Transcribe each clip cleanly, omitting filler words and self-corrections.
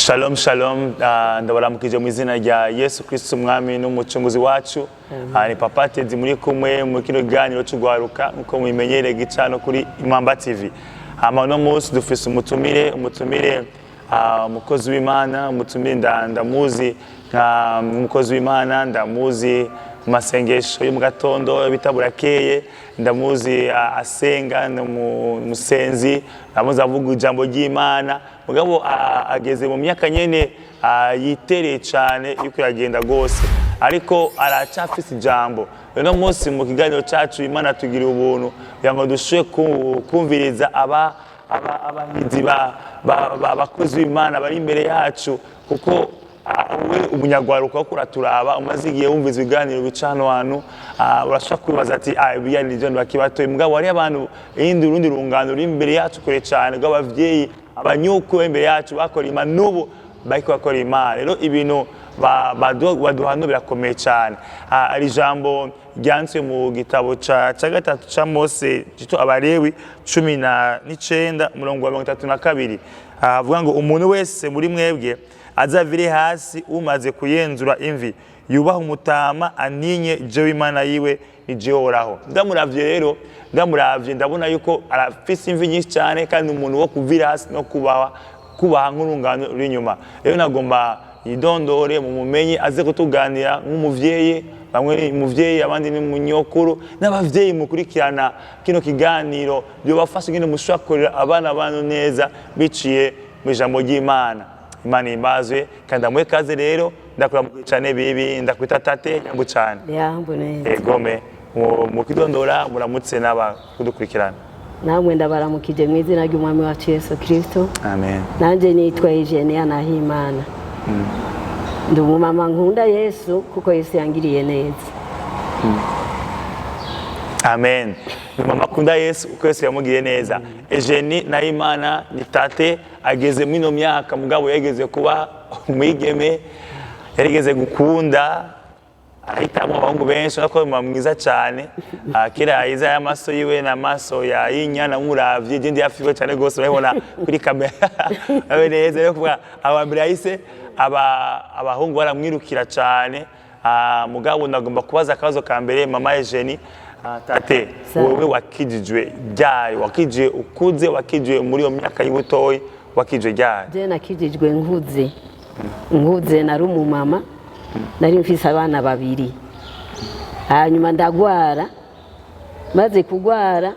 Shalom shalom, ndabaramukije mu izina rya Yesu Kristo umwami n'umucunguzi wacu. Ni Papa Teddy muri kumwe mu kino kiganiro cy'ugwaruka nkuko mubimenyereye gicano kuri Imamba TV. No munsi dufise umutumire umukozi w'Imana, umutumire ndamuzi nka umukozi w'Imana, ndamuzi mu masengesho yo mu gatondo bitaburakeye, ndamuzi asenga musenzi, ndamuzi avuga ijambo ry'Imana. Mugabo ageze mu myaka nyene yitereye cyane yuko yagenda gose, ariko aracafise ijambo. No munsi mu kiganiro cyacu Imana tugira ubuntu kugira ngo dushobe kumviriza abahizi bakozi b'Imana bari imbere yacu, kuko we umunyagwaruka wo kuraturaba umaze igihe wumviza ibiganiro bica hano hantu, urashobora kwibaza ati ibiyani n'ibyo bakibatoye. Mugabo hari abantu urundi rungano ruri imbere yacu kure cyane rw'abavyeyi, abanyuko imbere yacu bakora Imana n'ubu bariko bakora Imana. Rero ibintu baduhano birakomeye cyane. Ari jambo ryanditswe mu gitabo ca gatatu ca Mose cyo Abalewi 19:32, avuga ngo umuntu wese muri mwebwe azavire hasi umaze kuyenzura imvi, yubaha umutama aninye jewe Imana yiwe ni Jehoraho. Ndamuravye rero, ndabona yuko arafise imvi nyinshi cyane, kandi umuntu wo kuvira hasi no kubaha nk'urungano ruri inyuma. Rero nagomba yidondore mu mumenyi aze kutuganira nk'umuvyeyi, bamwe umuvyeyi abandi ni munyokuru, n'abavyeyi mukurikirana kino kiganiro byo bafashe ngene mushakorera abana bantu neza biciye mu ijambo ry'Imana. Imana imbazwe kandi ndamwe kaze rero, ndakuramuye cyane bibi, ndakwita tate nyambu cyane. Yambone. Egome mu kidondora muramutse naba kudukurikirana. Namwe ndabaramukije mu izina ry'umwami wacu Yesu Kristo. Amen. Nanje nitwa Eugenia Nahimana. Ndi umumama nkunda Yesu kuko Yesu yangiriye neza. Amen. Mama kunda Yesu kuko Yesu yamugiriye neza. Eugenie Nahimana ni tate ageze mino myaka, mugabo yageze kuba umwigeme, yarigeze gukunda, ahitamo abahungu benshi, nako mwiza cyane. Kera iza y'amaso yiwe n'amaso ya inyana muravye je ndi yafiwe cyane gose, urabona kuri kamera neza yo kuvuga abambere yahise abahungu baramwirukira cyane. Mugabo ndagomba kubaza akabazo ka mbere, mama Eugenie, tate wowe wakijijwe ryari? Wakijije ukuze, wakijije muri yo myaka y'ubutoyi, wakijije ryari? Je nakijijwe nkuze nari umumama, nari mfise abana babiri, hanyuma ndagwara. Maze kugwara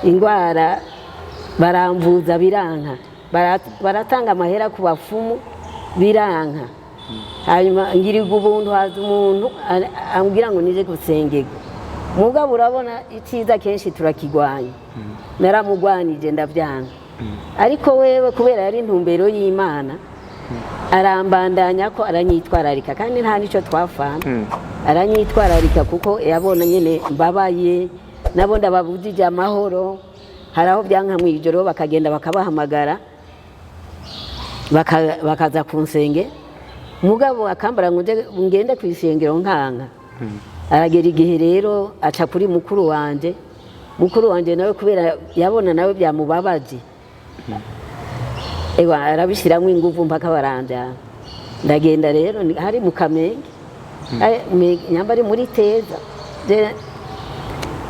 ingwara baramvuza biranka, baratanga amahera ku bafumu biranka. Hanyuma ngirirwa ubuntu, haza umuntu ambwira ngo nije gusengerwa. Mugabo urabona iciza kenshi turakigwanya. Naramugwanije ndavyanga, ariko wewe kubera yari intumbero y'Imana arambandanya ko aranyitwararika, kandi nta nico twafana. Aranyitwararika kuko yabona nyene mbabaye, nabo ndababujije amahoro. Haraho byanka mwijoro bakagenda bakabahamagara bakaza kunsenge, mugabo akambara ngo ngende kwisengero nkanka. Aragera igihe rero aca kuri mukuru wanje nawe kubera yabona nawe byamubabaje, ewa arabishiramwe inguvu mpaka baranjana. Ndagenda rero hari mu Kamenge, nyambari muri Teza,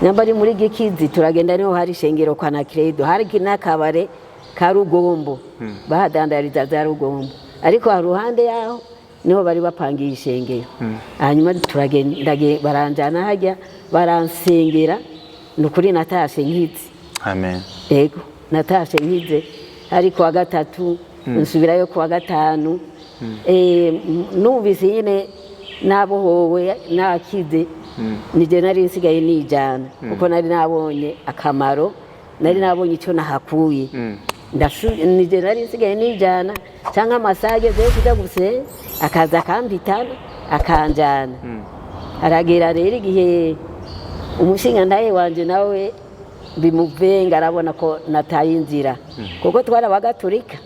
nyambari muri Gikizi, turagenda niho hari shengero kwa na Credo, hari n'akabare ka Rugombo, bahadandariza za Rugombo, ariko haruhande yaho niho bari bapangiye ishengero. Hanyuma turagenda baranjana hajya baransengera, nukuri natashe nkize. Amen. Ego natashe nkize, hari kuwa gatatu nsubirayo kuwa gatanu. Numvise nyine nabohowe nakize, nije nari nsigaye nijana kuko nari nabonye akamaro, nari nabonye icyo nahakuye. Nije nari nsigaye nijana cyangwa amasage zo kujya gusenga, akaza akampitana akanjana. Aragera rero igihe umushinga ndaye wanje nawe bimuvenga, arabona ko nataye inzira kuko twarabagatolika,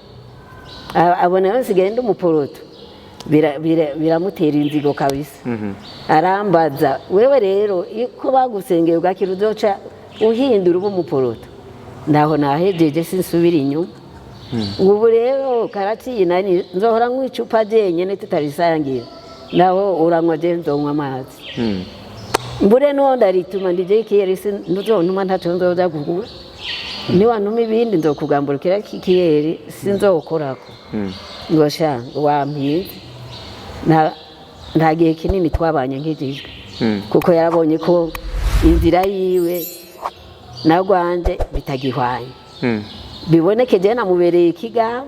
abona nsigaye ndi umuporoto, biramutera inzigo kabisa. Arambaza, wewe rero iko bagusengeye ugakira uzoca uhindura ubu umuporoto? Naho nahejeje sinsubira inyuma. ubu rero karaciye nani nzohora nk'icupa jenyene tutarisangira naho uranywa je nzonywa amazi mbure no ndarituma ndije kiyeri sinzontuma ntaco nzoza kugura ni wantuma ibindi nzokugamburukira kiyeri sinzokorako ngosha wampize nta gihe kinini twabanye nk'ijijwe kuko yarabonye ko inzira yiwe na rwanje bitagihwanye biboneke je namubereye ikigabo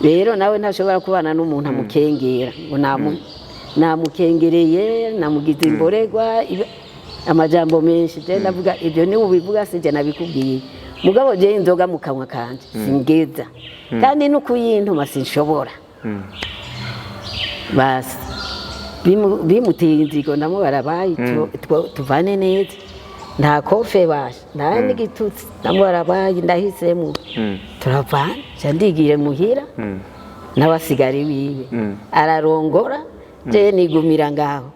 rero nawe ntashobora kubana n'umuntu amukengera ngo namukengereye namugize imboregwa amajambo menshi je ndavuga ibyo ni ubivuga sije nabikubwiye mugabo je inzoga mu kanwa kanje singeza kandi no kuyintuma sinshobora basi bimuteye inzigo ndamubara bayi tuvane neza nta kofe basha nta n'igitutsi ndamubara bayi ndahisemo turavana ndigire muhira n'abasigari wiwe ararongora je nigumira ngaho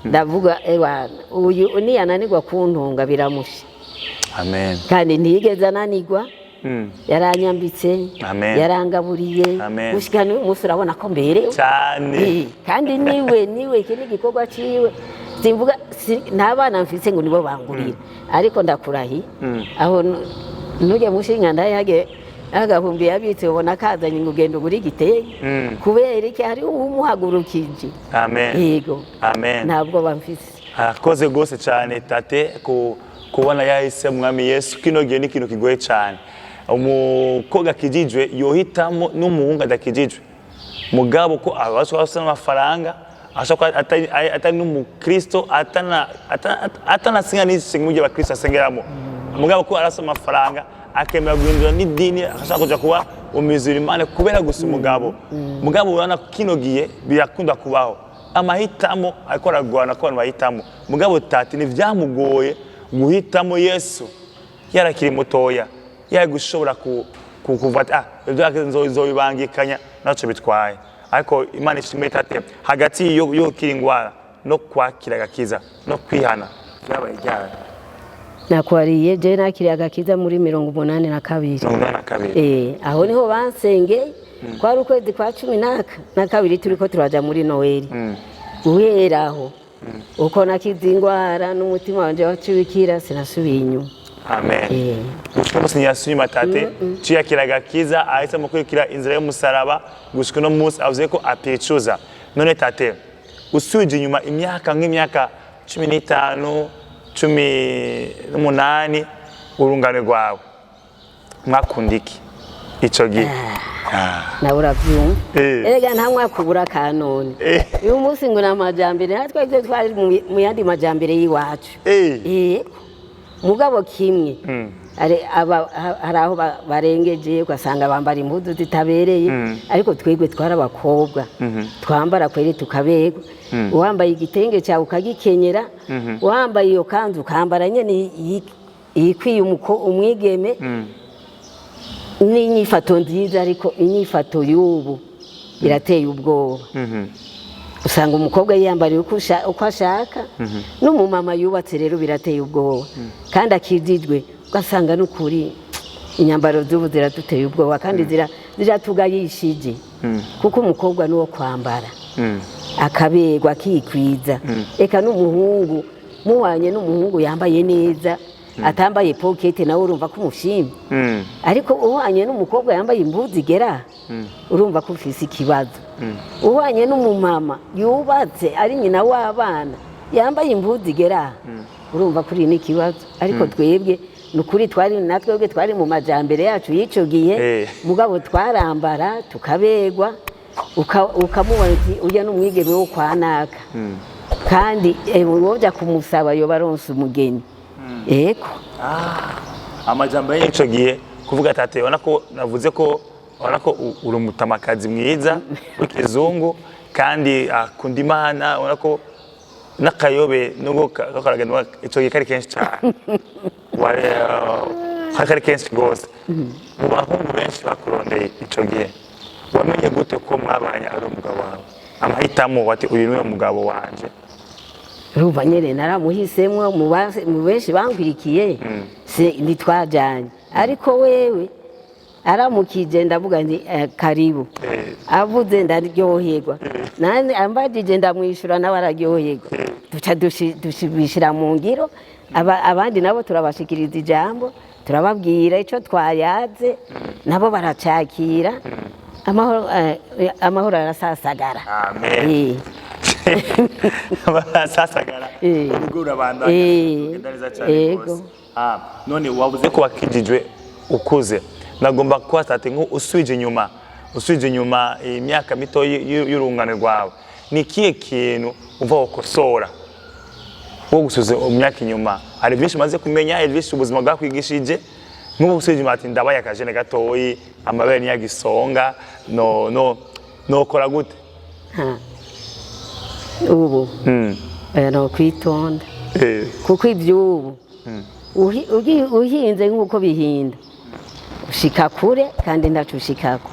ndavuga ewana uyu niyananirwa kuntunga biramusha amen kandi ntigeze ananirwa yaranyambitse yarangaburiye gushika n'umunsi urabona ko mberewe cyane kandi niwe iki n'igikorwa ciwe simvuga n'abana mfise ngo nibo bangurira ariko ndakurahi aho nujya mushinga ndayage agahumbi yabitse ubona kazanye ngugendo buri giteye kubera iki hari umuhagurukije amen yego amen ntabwo bamfise akoze gose cyane tate kubona yahise mwami Yesu kino gihe ni kintu kigoye cyane umukoga kijijwe yohitamo n'umuhungu adakijijwe mugabo ko abasha n'amafaranga ashaka atari n'umukristo atana singa n'ishinga mu gihe abakristo asengeramo mugabo ko arasa amafaranga akemera guhindura n'idini ashaka kuja kuba umuzirimane kubera gusa umugabo urana kino gihe birakunda kubaho amahitamo ariko aragwana ko abantu bahitamo mugabo tati nivyamugoye guhitamo Yesu yarakiri mutoya yagushobora kuvata nzobibangikanya naco bitwaye ariko Imana ishimwe tate hagati yo kiringwara no kwakira agakiza no kwihana yabaye ryari nakwariye je nakiriye agakiza muri 82 aho niho bansengeye kwari ukwezi kwa 12 turiko turaja muri Noeli guheraho uko nakizingwara n'umutima wanje wacibikira sinasubiye inyuma amen umunsi nyasuma tate ciyakira agakiza ahise mukurikira inzira y'umusaraba gushika no munsi avuze ko apecuza none tate usuje inyuma imyaka nk'imyaka 15 18 urungane rwawe mwakundiki ico gihe na uravyumva erega nta mwakubura kanone uyu munsi ngo namajambere natwe ivyo twari mu yandi majambere yiwacu mugabo kimwe hari aho barengeje ugasanga bambara impuzu zitabereye ariko twebwe twari abakobwa twambara kwere tukabegwa uwambaye igitenge cyawe ukagikenyera uwambaye iyo kanzu ukambara nyene ikwiye umwigeme n'inyifato nziza ariko inyifato y'ubu irateye ubwoba usanga umukobwa yiyambariye uko ashaka n'umumama yubatse rero birateye ubwoba kandi akijijwe ugasanga n'ukuri inyambaro z'ubu ziraduteye ubwoba kandi ziratugayishije kuko umukobwa n'uwo kwambara akabegwa akikwiza eka n'umuhungu muwanye n'umuhungu yambaye neza atambaye pocket nawe urumva ko umushimye ariko uhanye n'umukobwa yambaye imbuzi igera urumva ko ufise ikibazo uhanye n'umumama yubatse ari nyina w'abana yambaye imbuzi igera urumva kuri n'ikibazo ariko twebwe nukuri natwebwe twari mu majambere yacu y'ico gihe mugabo twarambara tukabegwa ukamubona uti ujya n'umwigeme wo kwanaka kandi woja kumusaba yo baronse umugeni eko amajambo y'ico gihe kuvuga tate ubona ko navuze ko uri umutamakazi mwiza w'ikizungu kandi akunda Imana ubona ko n'akayobe nubwo kakaragenda ico gihe kari kenshi cyane kari kenshi rwose mu bahungu benshi bakurondeye ico gihe wamenye gute ko mwabanye ari umugabo wawe amahitamo wati uyu niwe mugabo wanje ruva nyene naramuhisemwo mu benshi bangwirikiye ntitwajanye ariko wewe aramukije ndavuga nti karibu avuze ndaryoherwa nani ambajije ndamwishura nawe araryoherwa duca dushibishira mu ngiro abandi nabo turabashikiriza ijambo turababwira ico twayaze nabo baracakira amahoro arasasagara amen barasasagara ubwo abandanya kugenda neza cyane rwose none wavuze ko wakijijwe ukuze nagomba kwasate nko usubije inyuma imyaka mito y'urungano rwawe ni kiye kintu uva ukosora wo gusuze imyaka inyuma hari byinshi maze kumenya hari byinshi ubuzima bwakwigishije nk'ubu usubije inyuma ati ndabaye akajene gatoyi amabere niyagisonga no kora gute ubu no kwitonda kuko ibyubu uhinze nk'uko bihinda ushika kure kandi ndacu ushikako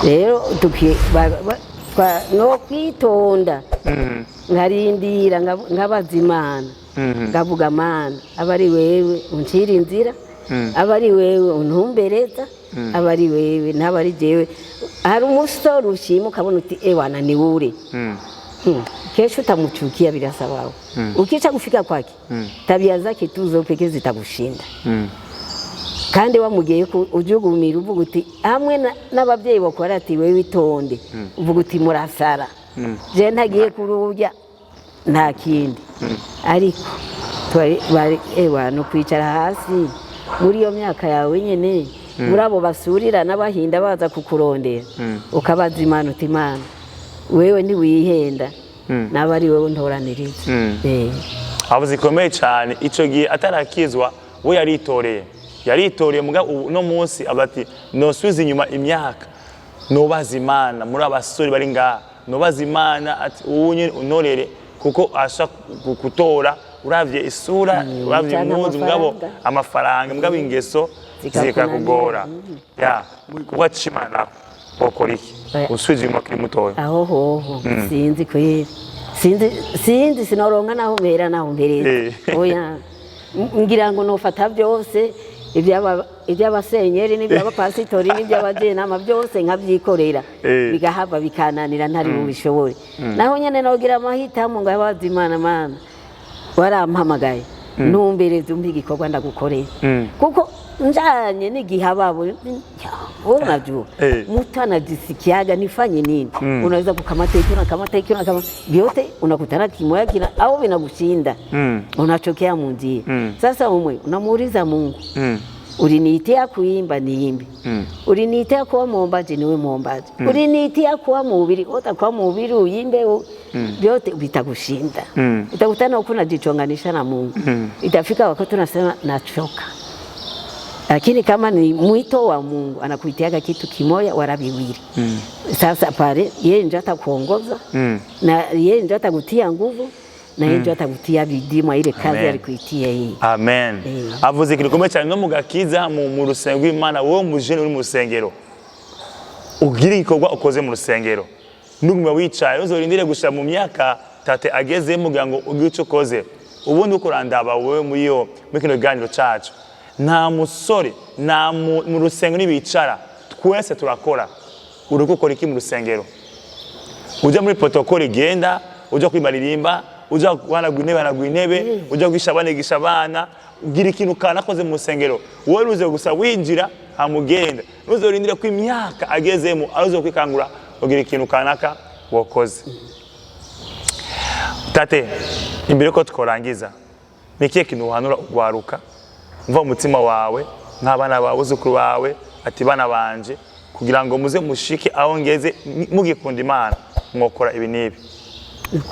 rero no kwitonda nkarindira ngabaza Imana ngavuga Mana abari wewe uncira inzira abari wewe untumbereza abari wewe ntabari jewe hari umusore ushima ukabona uti ewana ni ure kesho utamuchukia birasaba ukicha kufika kwake tabia zake tuzo pekee zitagushinda kandi wamugeye ujugumira uvuga uti hamwe n'abavyeyi bakora ati wewe itonde uvuga uti murasara je ntagiye kurujya nta kindi ariko bari no kwicara hasi muri iyo myaka yawe nyene murabo basurira n'abahinda baza kukurondera ukabaza Imana uti Imana wewe ni wihenda nabari wewe ntoraniriza Avuze ikomeye cyane ico gihe atarakizwa we yaritoreye muga no munsi abati no suiza inyuma imyaka nobaza Imana muri abasore bari ngaha nobaza Imana ati unye unorere kuko asha gutora uravye isura uravye impunzi mugabo amafaranga mugabo ingeso zikakugora kuba cimana bokora iki usubiza inyuma kiri mutoya aho sinzi kweri sinzi sinoronka naho mpera naho mpereza oya ngira ngo nofata byose iby'abasenyeri n'iby'abapasitori n'iby'abajenama byose nkabyikorera bigahava bikananira ntari bubishobore naho nyene nogira amahitamo ngo abaza Imana Mana warampamagaye ntumbereze umpa igikorwa ndagukorera kuko njanye n'igihe ababo unajua mtu anajisikiaga nifanye nini unaweza kukamata vyote unakutana kimoya kina au vinagushinda unachokea munjia sasa umwe unamuuliza Mungu uliniitia kuimba niimbe uliniitia kuwa muombaji niwe muombaji uliniitia kuwa mhubiri utakuwa mhubiri uimbe vyote vitagushinda utakutana huko unajichonganisha na Mungu itafika wakati unasema nachoka. Lakini kama ni mwito wa Mungu anakuitiaga kitu kimoya wala viwili sasa pale yeye ndio atakuongoza na yeye ndio atakutia nguvu na yeye ndio atakutia bidii mwa ile kazi alikuitia hii. Amen. Avuze kirikomeye cyane no mugakiza mu rusengo rw'Imana wowe mujene uri mu rusengero ugira igikorwa ukoze mu rusengero nuguma wicaye uzorindire gushira mu myaka tate agezemo kugira ngo ugire icyo koze ubundi uko randaba wowe muri kino ganiro cyacu nta musore nta mu rusengero nibicara twese turakora uri gukora iki mu rusengero ujya muri protocole igenda ujya kwimaririmba ujya guhanagura intebe ujya guhisha abana ugira ikintu kanakoze mu rusengero wowe ruze gusa winjira amugenda nuzorindire ko imyaka agezemo aruze kwikangura ugira ikintu kanaka wakoze. Tate imbere ko tworangiza nikiye kintu uhanura ugwaruka mva umutima wawe nk'abana bawe uzukuru bawe ati bana banje kugira ngo muze mushike aho ngeze mugikunda Imana mwokora ibi nibi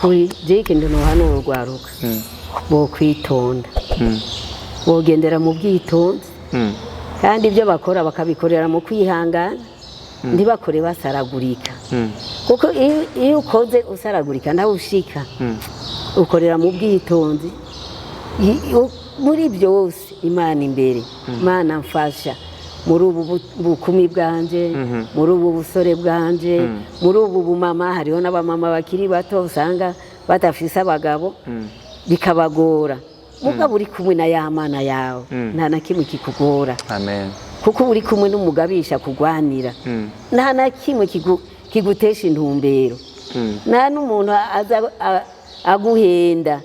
kuri jeke ndo hano urwaruka bo kwitonda bogendera mu bwitonzi kandi ibyo bakora bakabikorera mu kwihangana ntibakore basaragurika kuko iyo ukoze usaragurika nawe ushika ukorera mu bwitonzi muri byose Imana imbere Imana mfasha muri ubu bukumi bwanje muri ubu busore bwanje muri ubu bumama hariho n'abamama bakiri bato usanga batafise abagabo bikabagora mugabo uri kumwe na ya Mana yawe nta na kimwe kikugora. Amen. kuko uri kumwe n'umugabisha kugwanira nta na kimwe kigutesha intumbero nta n'umuntu aguhenda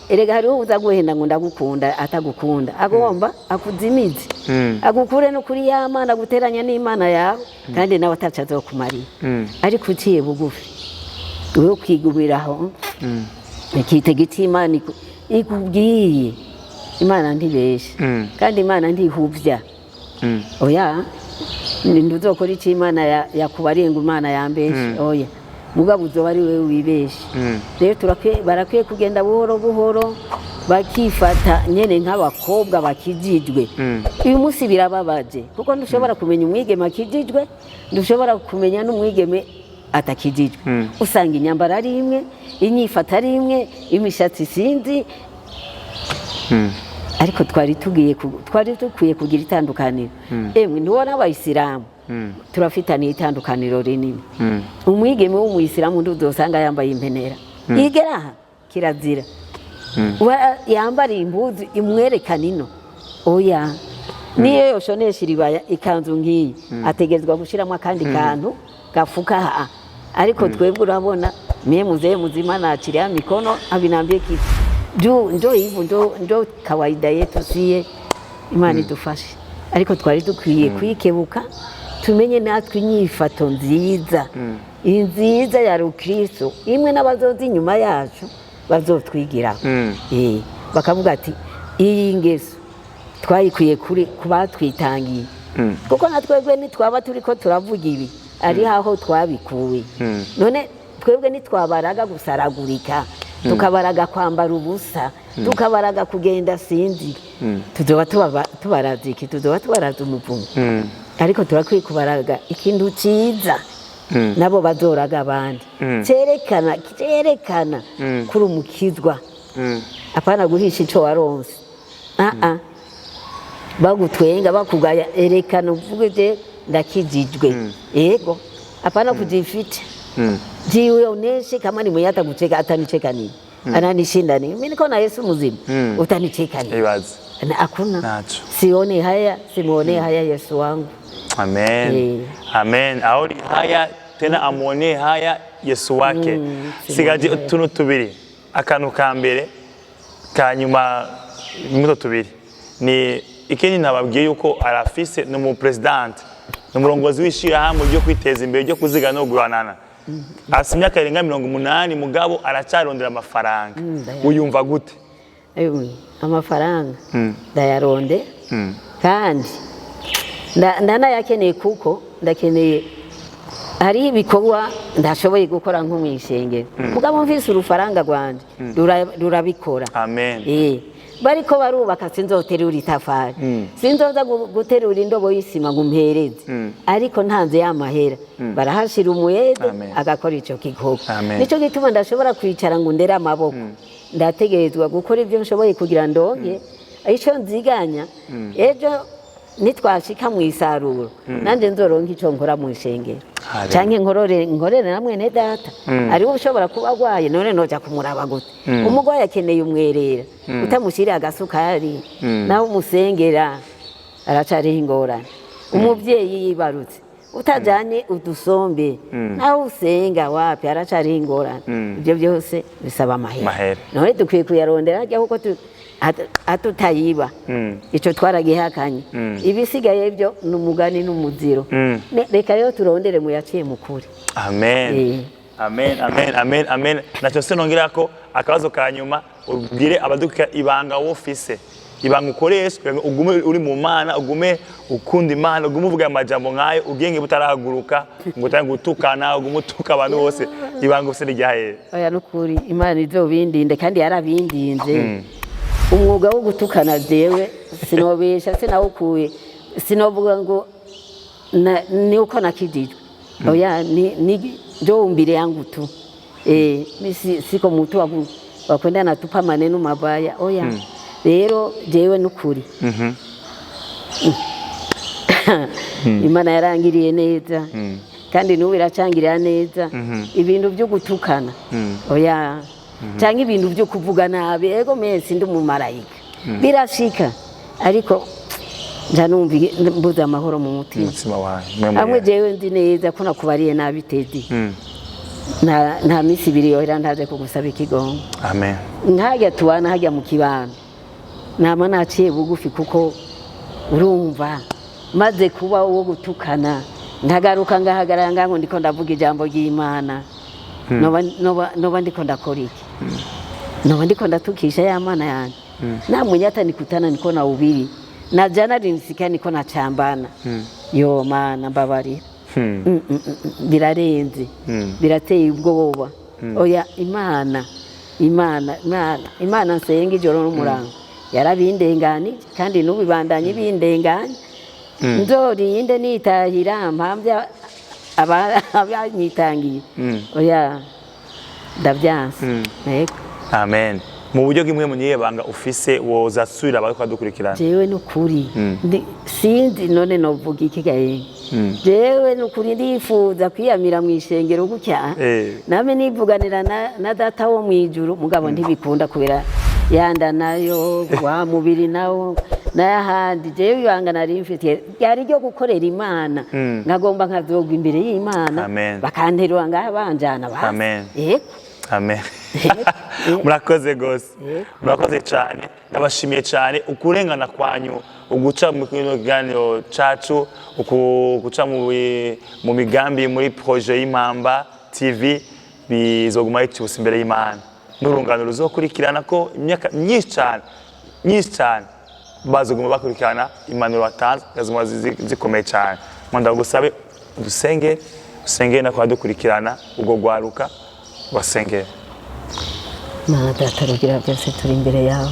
erega hariho uza guhenda ngo ndagukunda atagukunda agomba akuzimize agukure no kuri ya Mana guteranya n'Imana yawe kandi nawe ataca azokumarira ariko uciye bugufi wewe kwigubiraho ikitege cy'Imana ikubwiye Imana ntibeshe kandi Imana ntihuvya oya nduzokora iki Imana yakubariye ngo Imana yambeshe oya mugabo uzoba ari wewe wibeshe rero barakwiye kugenda buhoro buhoro bakifata nyene nk'abakobwa bakijijwe uyu munsi birababaje kuko ndushobora kumenya umwigeme akijijwe ndushobora kumenya n'umwigeme atakijijwe usanga inyambara ari imwe inyifata ari imwe imishatsi sinzi ariko twari dukwiye kugira itandukaniro emwe ntiwona abayisilamu turafitaniye itandukaniro rinini umwigeme w'umuyisilamu nduzosanga yambaye impenera igeraha kirazira yambara impuzu imwerekana ino oya niyo yoshonesha iribaya ikanzu ngiyi ategerezwa gushiramo akandi kantu gafuka ariko twebwe urabona mie muzee mzima na achilia mikono avinambie kitu njo hivyo njo kawaida yetu siye Imana idufashe ariko twari dukwiye kwikebuka tumenye natwe inyifato nziza inziza ya Rukristo imwe n'abazozi inyuma yacu bazotwigira bakavuga ati iyi ngeso twayikwiye kuri kubatwitangiye kuko natwebwe nitwaba turiko turavuga ibi ari aho twabikuwe none twebwe nitwabaraga gusaragurika tukabaraga kwambara ubusa tukabaraga kugenda sinzi tuzoba tubaraziki tuzoba tubaraza umuvumo ariko turakwiye kubaraga ikintu ciza nabo bazoraga abandi cerekana kuri umukizwa apana guhisha ico waronse bagutwenga bakugaya erekana uvuge ndakijijwe yego apana kujifita jioneshe kama ni mwenye kucheka atanicheka nini ananishinda nini mimi niko na Yesu mzima utanicheka nini na hakuna sione haya simuone haya Yesu wangu amen amen aoni haya tena amuone haya Yesu wake sigaje tuno tubiri akanu ka mbere kanyuma muto tubiri ni ikeni nababwiye yuko arafise no mu president no murongozi wishira hamwe ryo kwiteza imbere ryo kuziga no guhanana asimya karenga 80 mugabo aracarondera amafaranga uyumva gute amafaranga ndayaronde kandi ndana yakeneye kuko ndakeneye hari ibikorwa ndashoboye gukora nko mwishengero mugabo mvise urufaranga rwanje rurabikora amen bariko barubaka sinzoterura itafari sinzoza guterura indobo y'isima ngo mpereze ariko ntanze y'amahera barahashira umuyede agakora ico gikorwa nico gituma ndashobora kwicara ngo ndere amaboko ndategerezwa gukora ibyo nshoboye kugira ndonke ico nziganya ejo nitwashika mu isaruro nanje nzoronka ico nkora mu ishengero canke nkorere namwe ne data ari ushobora kuba gwaye none noja kumuraba gute umugwaye akeneye umwerera utamushira agasukari naho umusengera aracari ingorane umuvyeyi yibarutse utajanye udusombe naho usenga wapi aracari ingorane ibyo byose bisaba amahera none dukwiye kuyarondera ajya kuko atutayiba ico twaragihakanye ibisigaye ibyo numugani numuziro reka rero turondere mu yaciye mukuri amen amen amen amen amen nacho senongira ko akabazo kanyuma ubwire abaduka ibanga wofise ibanga ukoresha ugume uri mu Mana ugume ukunda Imana ugume uvuga amajambo nkayo ugenge butarahaguruka ngo tangu gutukana ugume utuka abantu bose ibanga ufise ryahe oya nukuri Imana izobindinde kandi yarabindinze umwuga wo gutukana jewe sinobesha sinawukuye sinovuga ngo ni uko nakijijwe oya ni ndombire yangu tu siko mtu wakwenda natupa maneno mabaya oya rero jewe nukuri Imana yarangiriye neza kandi nuwe iracangirira neza ibintu byo gutukana oya cyangwa ibintu byo kuvuga nabi ego mesi ndi umumarayika birashika ariko nja numva mbuze amahoro mu mutima wawe amwe jewe ndi neza ko nakubariye nabi Tedi nta misi ibiri yohera ndaze kugusaba ikigongo amen nkajya tubana hajya mu kibano nama naciye bugufi kuko urumva maze kuba uwo gutukana ndagaruka ngahagarara ngango ndiko ndavuga ijambo ry'Imana noba ndiko ndakora iki noba ndiko ndatukisha ya Mana yanjye namwe nyata nikutana niko na ubiri na jana rinisikia niko na chambana yo Mana mbabarira birarenze birateye ubwoba oya Imana nsenga ijoro n'umurango yarabindengani kandi n'ubibandanye bindenganye nzorinde nitahira mpamvya abanyitangiye oya ndavyanse yego amen mu buryo bw'imwe munyebanga ufise wozasubira abako dukurikirana jewe n'ukuri sinzi none novuga iki gaye jewe n'ukuri ndifuza kwiyamira mu ishengero gutya name nivuganira na data wo mwijuru mugabo ntibikunda kubera yanda nayo wa mubiri nawo n'ahandi jewe ibanga nari mfite yari ryo gukorera Imana ngagomba nkazogwa imbere y'Imana bakanterura ngaha banjana basi amen amen murakoze gose murakoze cyane ndabashimiye cyane ukurengana kwanyu uguca mu kiganiro cacu ukuguca mu migambi muri projet y'Imamba TV bizoguma yitubuse imbere y'Imana n'urungano ruzokurikirana ko imyaka myinshi cyane bazoguma bakurikirana impanuro watanze gazuma zikomeye cyane mwanda gusabe usenge na kwa dukurikirana ubwo gwaruka basengera Mana data rugira byose turi imbere yawe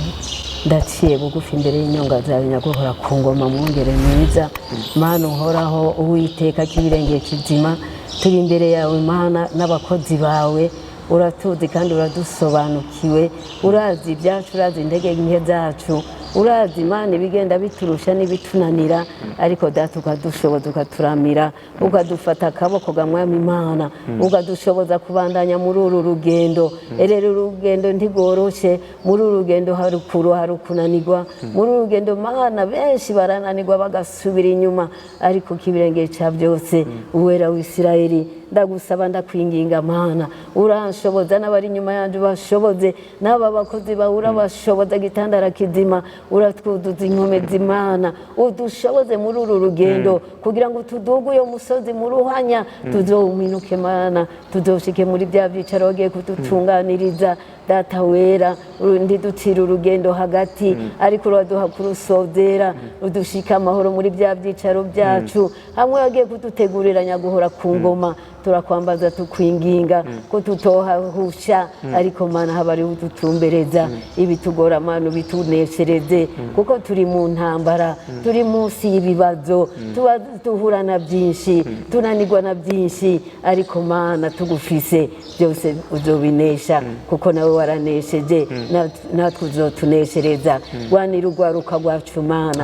ndaciye bugufi imbere y'inyonga zawe nyaguhora ku ngoma mwongere mwiza Mana uhoraho uwiteka kibirenge kizima turi imbere yawe Mana n'abakozi bawe uratuzi kandi uradusobanukiwe urazi ibyacu urazi intege nke zacu urazi Imana ibigenda biturusha n'ibitunanira ariko data ukadushoboza ukaturamira ukadufata akaboko gamwami Imana ukadushoboza kubandanya muri uru rugendo erero urugendo ntigoroshe muri uru rugendo hari kunanirwa muri uru rugendo Mana benshi barananirwa bagasubira inyuma ariko kibirenge cya byose uwera w'Isirayeli ndagusaba ndakwinginga Mana uranshoboza n'abari inyuma yanje bashoboze n'aba bakozi bahura bashoboza gitandara kizima uratwuduza inkome z'Imana udushoboze muri uru rugendo kugira ngo tudugu yo musozi mu ruhanya tuzominuke Mana tuzoshike muri bya byicaro wagiye kudutunganiriza data wera urundi ducira urugendo hagati ariko uraduha kurusozera udushika amahoro muri bya byicaro byacu hamwe wagiye kudutegurira nyaguhora ku ngoma turakwambaza tukwinginga ko tutohahusha ariko Mana habari udutumbereza ibitugora Mana bituneshereze kuko turi mu ntambara turi munsi y'ibibazo tuhura na byinshi tunanirwa na byinshi ariko Mana tugufise byose uzobinesha kuko nawe waranesheje natwe uzotuneshereza wanira urwaruka rwacu Mana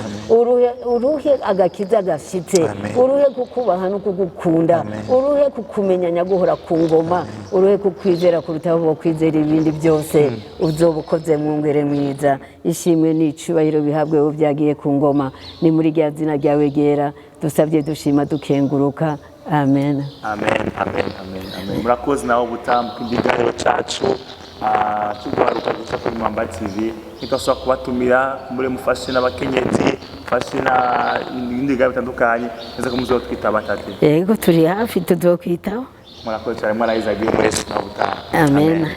uruhe agakiza gashitse uruhe kukubaha no kugukunda uruhe kumenya nyaguhora ku ngoma uruhe kukwizera kurutaho kwizera ibindi byose uzobukoze mu ngere mwiza ishimwe n'icubahiro bihabwe wo byagiye ku ngoma ni muri rya zina ryawe gera dusabye dushima dukenguruka amen amen amen amen amen murakoze nawo gutambuka ikiganiro cacu tugwaruka guca kuri Imamba TV ikaswa kubatumira muri mufashe n'abakenyezi fashe na ibindi biga bitandukanye neza ko muzotwita batatu yego turi hafi tuzokwitaho murakoze cyane mwarayizagiye mwese na butaha amen